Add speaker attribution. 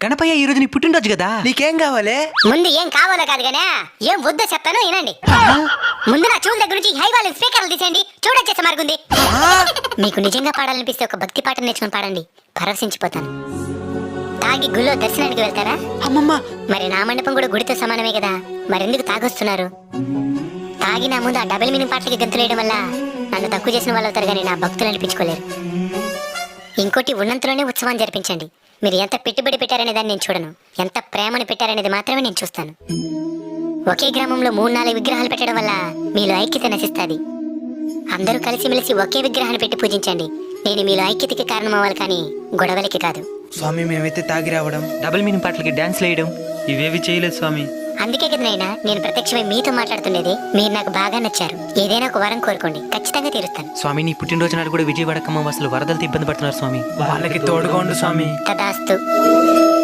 Speaker 1: గణపయ్య ఈ రోజు నీ పుట్టినరోజు కదా, నీకేం కావాలి?
Speaker 2: ముందు ఏం కావాలో కాదు గానే ఏం వద్దో చెప్తాను వినండి. ముందు నా చెవుల దగ్గర నుంచి హై వాల్యూమ్ స్పీకర్లు తీసేయండి, చూడొచ్చేసే మార్గుంది. మీకు నిజంగా పాడాలనిపిస్తే ఒక భక్తి పాట నేర్చుకుని పాడండి, పరవశించిపోతాను. తాగి గుళ్ళో దర్శనానికి వెళ్తారా?
Speaker 1: అమ్మమ్మ,
Speaker 2: మరి నా మండపం కూడా గుడితో సమానమే కదా, మరెందుకు తాగొస్తున్నారు? తాగి నా ముందు ఆ డబుల్ మీనింగ్ పాటలకి గంతులేయడం వల్ల నన్ను తక్కువ చేసిన వాళ్ళు అవుతారు కానీ నా భక్తులు అనిపించుకోలేరు. ఇంకోటి, ఉన్నంతలోనే ఉత్సవాన్ని జరిపించండి. మీరు ఎంత పెట్టుబడి పెట్టారనే దాన్ని నేను చూడను, ఎంత ప్రేమను పెట్టారనేది మాత్రమే నేను చూస్తాను. ఒకే గ్రామంలో 3-4 విగ్రహాలు పెట్టడం వల్ల మీలో ఐక్యత నశిస్తుంది. అందరూ కలిసిమెలిసి ఒకే విగ్రహాన్ని పెట్టి పూజించండి. నేను మీలో ఐక్యతకి కారణం అవ్వాలి కానీ గొడవలకి కాదు.
Speaker 1: స్వామి మేమైతే తాగి రావడం, డబుల్ మీనింగ్ పాటలకి డాన్స్ వేయడం ఇవేవి చేయలేదు స్వామి.
Speaker 2: అందుకే కదా నాయనా నేను ప్రత్యక్షమై మీతో మాట్లాడుతుండేది. మీరు నాకు బాగా నచ్చారు. ఏదైనా ఒక వరం కోరుకోండి, ఖచ్చితంగా తీరుస్తాను.
Speaker 1: స్వామి నీ పుట్టినరోజు నాడు కూడా విజయవాడ ఖమ్మం అసలు వరదలతో ఇబ్బంది పడుతున్నారు స్వామి, వాళ్ళకి తోడుగా ఉండు స్వామి.
Speaker 2: తదాస్తు.